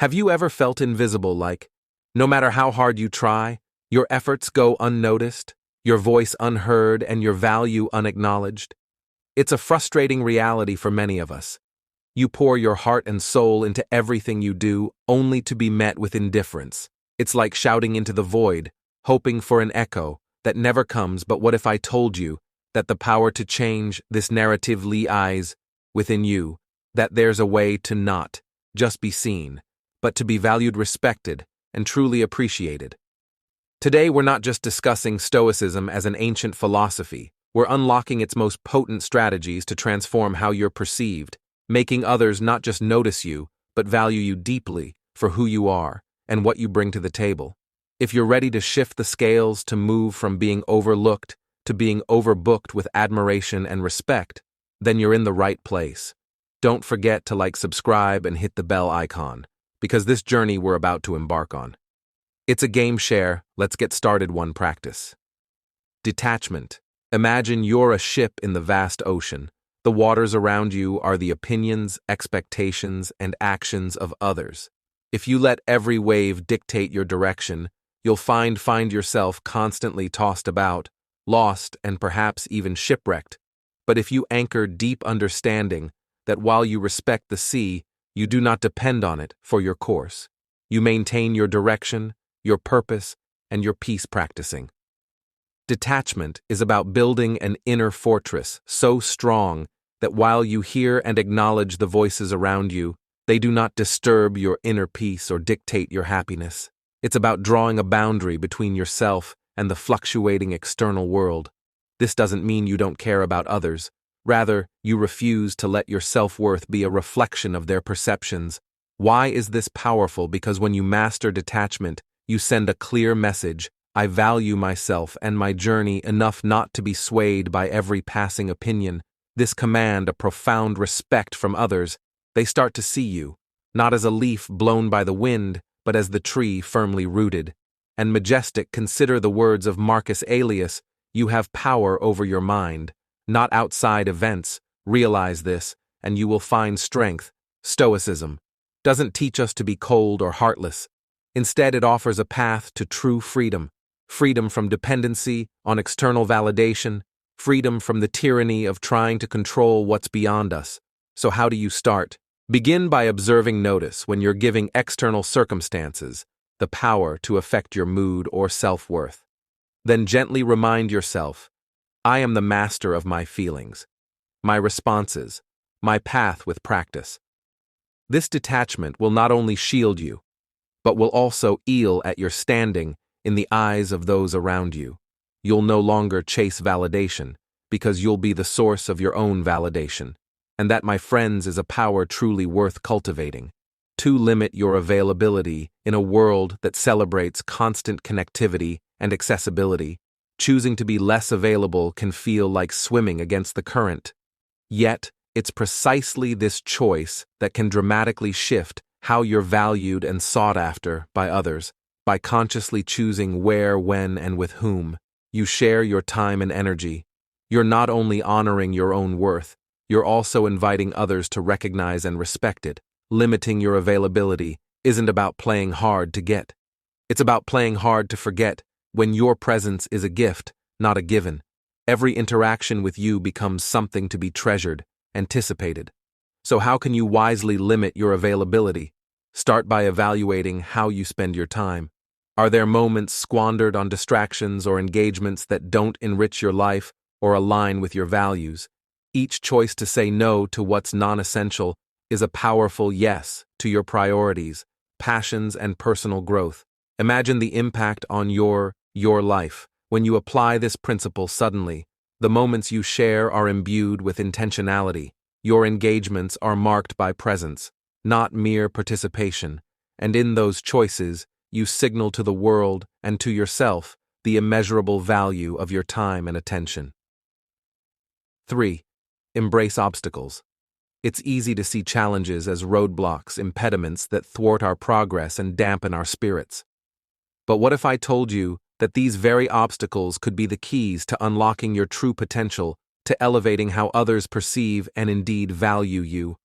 Have you ever felt invisible, like, no matter how hard you try, your efforts go unnoticed, your voice unheard, and your value unacknowledged? It's a frustrating reality for many of us. You pour your heart and soul into everything you do, only to be met with indifference. It's like shouting into the void, hoping for an echo that never comes. But what if I told you that the power to change this narrative lies within you, that there's a way to not just be seen, but to be valued, respected, and truly appreciated? Today, we're not just discussing Stoicism as an ancient philosophy. We're unlocking its most potent strategies to transform how you're perceived, making others not just notice you, but value you deeply for who you are and what you bring to the table. If you're ready to shift the scales, to move from being overlooked to being overbooked with admiration and respect, then you're in the right place. Don't forget to subscribe, and hit the bell icon, because this journey we're about to embark on, it's a game share. Let's get started. One practice. Detachment. Imagine you're a ship in the vast ocean. The waters around you are the opinions, expectations, and actions of others. If you let every wave dictate your direction, you'll find yourself constantly tossed about, lost, and perhaps even shipwrecked. But if you anchor deep understanding that while you respect the sea, you do not depend on it for your course, you maintain your direction, your purpose, and your peace. Practicing detachment is about building an inner fortress so strong that while you hear and acknowledge the voices around you, they do not disturb your inner peace or dictate your happiness. It's about drawing a boundary between yourself and the fluctuating external world. This doesn't mean you don't care about others. Rather, you refuse to let your self-worth be a reflection of their perceptions. Why is this powerful? Because when you master detachment, you send a clear message: I value myself and my journey enough not to be swayed by every passing opinion. This command a profound respect from others. They start to see you, not as a leaf blown by the wind, but as the tree firmly rooted and majestic. Consider the words of Marcus Aurelius: you have power over your mind, not outside events. Realize this, and you will find strength. Stoicism doesn't teach us to be cold or heartless. Instead, it offers a path to true freedom. Freedom from dependency on external validation. Freedom from the tyranny of trying to control what's beyond us. So how do you start? Begin by observing. Notice when you're giving external circumstances the power to affect your mood or self-worth. Then gently remind yourself, I am the master of my feelings, my responses, my path. With practice, this detachment will not only shield you, but will also eel at your standing in the eyes of those around you. You'll no longer chase validation, because you'll be the source of your own validation. And that, my friends, is a power truly worth cultivating. To limit your availability in a world that celebrates constant connectivity and accessibility, choosing to be less available can feel like swimming against the current. Yet, it's precisely this choice that can dramatically shift how you're valued and sought after by others. By consciously choosing where, when, and with whom you share your time and energy, you're not only honoring your own worth, you're also inviting others to recognize and respect it. Limiting your availability isn't about playing hard to get. It's about playing hard to forget, when your presence is a gift, not a given. Every interaction with you becomes something to be treasured, anticipated. So how can you wisely limit your availability? Start by evaluating how you spend your time. Are there moments squandered on distractions or engagements that don't enrich your life or align with your values? Each choice to say no to what's non-essential is a powerful yes to your priorities, passions, and personal growth. Imagine the impact on your life when you apply this principle. Suddenly, the moments you share are imbued with intentionality. Your engagements are marked by presence, not mere participation, and in those choices, you signal to the world and to yourself the immeasurable value of your time and attention. 3. Embrace obstacles. It's easy to see challenges as roadblocks, impediments that thwart our progress and dampen our spirits. But what if I told you that these very obstacles could be the keys to unlocking your true potential, to elevating how others perceive and indeed value you?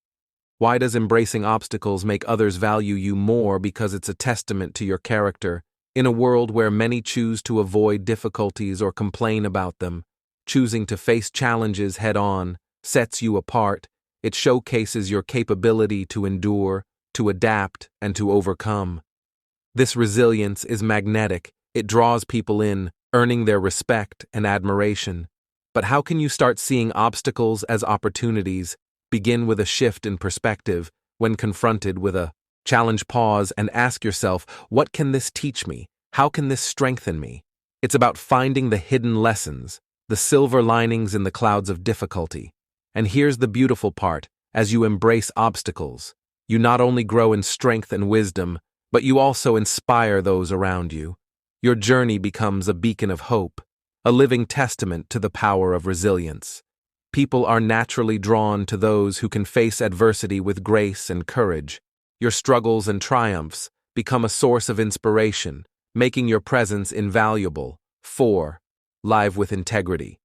Why does embracing obstacles make others value you more? Because it's a testament to your character. In a world where many choose to avoid difficulties or complain about them, choosing to face challenges head-on sets you apart. It showcases your capability to endure, to adapt, and to overcome. This resilience is magnetic. It draws people in, earning their respect and admiration. But how can you start seeing obstacles as opportunities? Begin with a shift in perspective. When confronted with a challenge, pause and ask yourself, what can this teach me? How can this strengthen me? It's about finding the hidden lessons, the silver linings in the clouds of difficulty. And here's the beautiful part: as you embrace obstacles, you not only grow in strength and wisdom, but you also inspire those around you. Your journey becomes a beacon of hope, a living testament to the power of resilience. People are naturally drawn to those who can face adversity with grace and courage. Your struggles and triumphs become a source of inspiration, making your presence invaluable. 4. Live with integrity.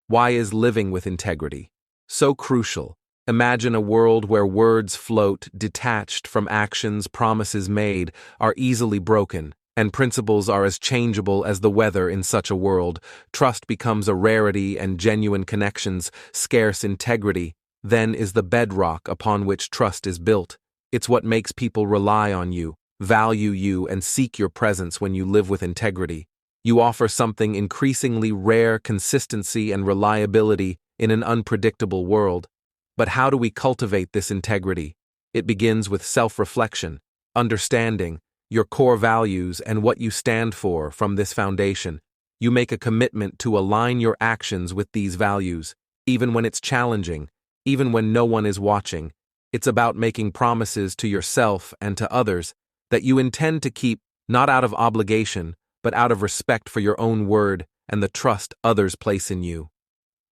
Why is living with integrity so crucial? Imagine a world where words float, detached from actions. Promises made are easily broken, and principles are as changeable as the weather. In such a world, trust becomes a rarity and genuine connections scarce. Integrity, then, is the bedrock upon which trust is built. It's what makes people rely on you, value you, and seek your presence. When you live with integrity, you offer something increasingly rare: consistency and reliability in an unpredictable world. But how do we cultivate this integrity? It begins with self-reflection, understanding your core values and what you stand for. From this foundation, you make a commitment to align your actions with these values, even when it's challenging, even when no one is watching. It's about making promises to yourself and to others that you intend to keep, not out of obligation, but out of respect for your own word and the trust others place in you.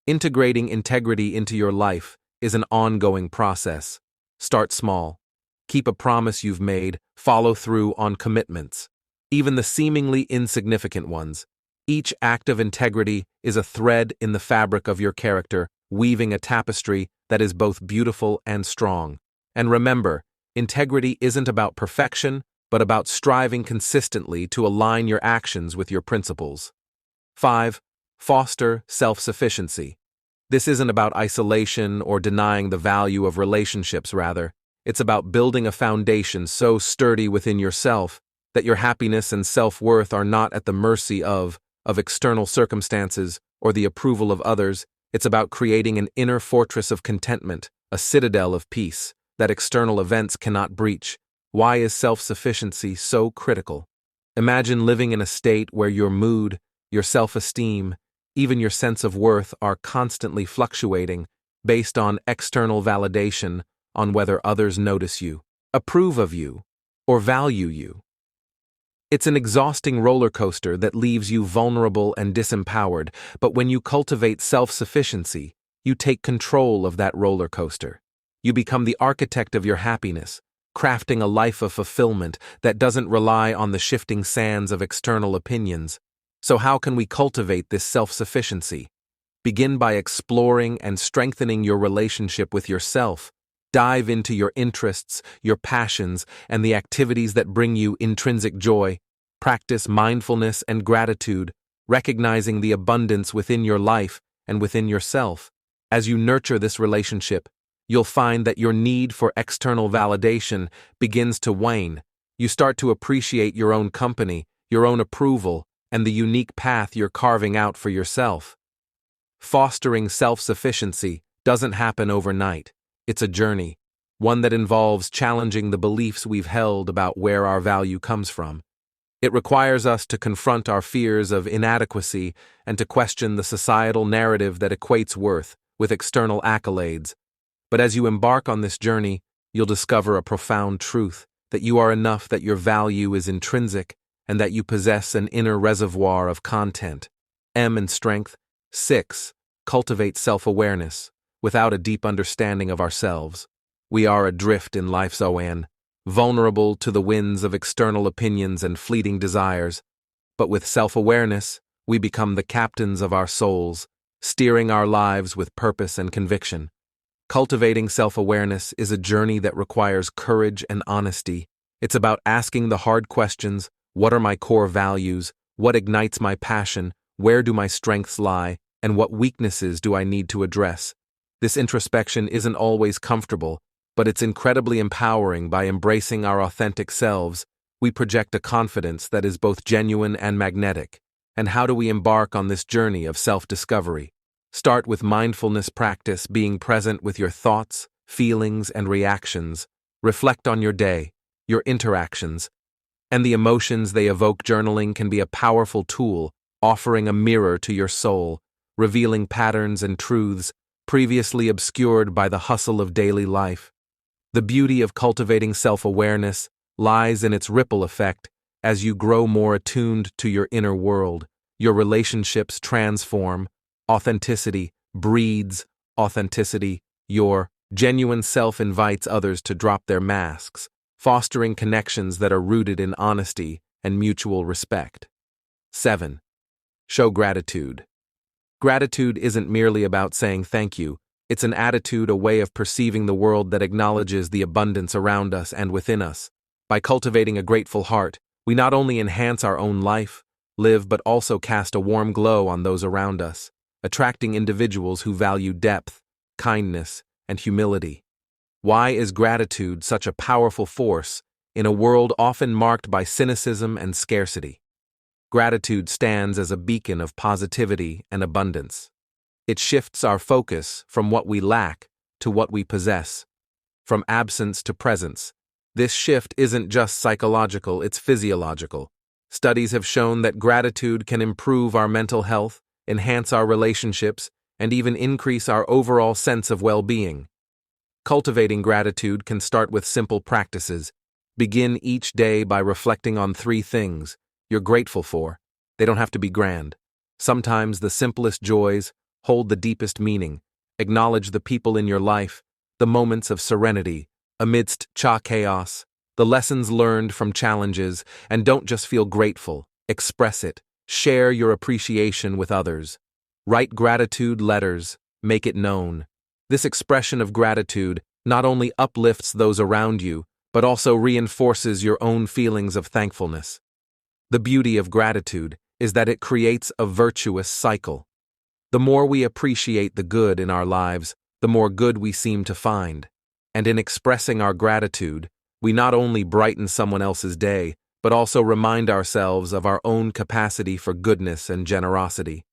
Integrating integrity into your life is an ongoing process. Start small. Keep a promise you've made, follow through on commitments, even the seemingly insignificant ones. Each act of integrity is a thread in the fabric of your character, weaving a tapestry that is both beautiful and strong. And remember, integrity isn't about perfection, but about striving consistently to align your actions with your principles. 5. Foster self-sufficiency. This isn't about isolation or denying the value of relationships. Rather, it's about building a foundation so sturdy within yourself that your happiness and self-worth are not at the mercy of external circumstances or the approval of others. It's about creating an inner fortress of contentment, a citadel of peace that external events cannot breach. Why is self-sufficiency so critical? Imagine living in a state where your mood, your self-esteem, even your sense of worth are constantly fluctuating based on external validation, on whether others notice you, approve of you, or value you. It's an exhausting roller coaster that leaves you vulnerable and disempowered. But when you cultivate self-sufficiency, you take control of that roller coaster. You become the architect of your happiness, crafting a life of fulfillment that doesn't rely on the shifting sands of external opinions. So how can we cultivate this self-sufficiency? Begin by exploring and strengthening your relationship with yourself. Dive into your interests, your passions, and the activities that bring you intrinsic joy. Practice mindfulness and gratitude, recognizing the abundance within your life and within yourself. As you nurture this relationship, you'll find that your need for external validation begins to wane. You start to appreciate your own company, your own approval, and the unique path you're carving out for yourself. Fostering self-sufficiency doesn't happen overnight. It's a journey, one that involves challenging the beliefs we've held about where our value comes from. It requires us to confront our fears of inadequacy and to question the societal narrative that equates worth with external accolades. But as you embark on this journey, you'll discover a profound truth: that you are enough, that your value is intrinsic, and that you possess an inner reservoir of content. M in strength. 6. Cultivate self-awareness. Without a deep understanding of ourselves, we are adrift in life's ocean, vulnerable to the winds of external opinions and fleeting desires. But with self-awareness, we become the captains of our souls, steering our lives with purpose and conviction. Cultivating self-awareness is a journey that requires courage and honesty. It's about asking the hard questions: what are my core values? What ignites my passion? Where do my strengths lie? And what weaknesses do I need to address? This introspection isn't always comfortable, but it's incredibly empowering. By embracing our authentic selves, we project a confidence that is both genuine and magnetic. And how do we embark on this journey of self-discovery? Start with mindfulness practice, being present with your thoughts, feelings, and reactions. Reflect on your day, your interactions, and the emotions they evoke. Journaling can be a powerful tool, offering a mirror to your soul, revealing patterns and truths previously obscured by the hustle of daily life. The beauty of cultivating self-awareness lies in its ripple effect. As you grow more attuned to your inner world, your relationships transform. Authenticity breeds authenticity. Your genuine self invites others to drop their masks, fostering connections that are rooted in honesty and mutual respect. 7. Show gratitude. Gratitude isn't merely about saying thank you. It's an attitude, a way of perceiving the world that acknowledges the abundance around us and within us. By cultivating a grateful heart, we not only enhance our own live, but also cast a warm glow on those around us, attracting individuals who value depth, kindness, and humility. Why is gratitude such a powerful force in a world often marked by cynicism and scarcity? Gratitude stands as a beacon of positivity and abundance. It shifts our focus from what we lack to what we possess, from absence to presence. This shift isn't just psychological, it's physiological. Studies have shown that gratitude can improve our mental health, enhance our relationships, and even increase our overall sense of well-being. Cultivating gratitude can start with simple practices. Begin each day by reflecting on 3 things you're grateful for. They don't have to be grand. Sometimes the simplest joys hold the deepest meaning. Acknowledge the people in your life, the moments of serenity amidst chaos, the lessons learned from challenges, and don't just feel grateful. Express it. Share your appreciation with others. Write gratitude letters. Make it known. This expression of gratitude not only uplifts those around you, but also reinforces your own feelings of thankfulness. The beauty of gratitude is that it creates a virtuous cycle. The more we appreciate the good in our lives, the more good we seem to find. And in expressing our gratitude, we not only brighten someone else's day, but also remind ourselves of our own capacity for goodness and generosity.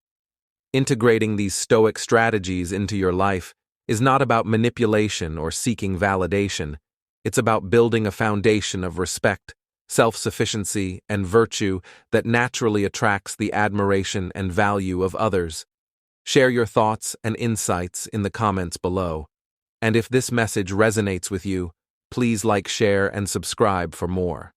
Integrating these Stoic strategies into your life is not about manipulation or seeking validation. It's about building a foundation of respect, self-sufficiency, and virtue that naturally attracts the admiration and value of others. Share your thoughts and insights in the comments below. And if this message resonates with you, please like, share, and subscribe for more.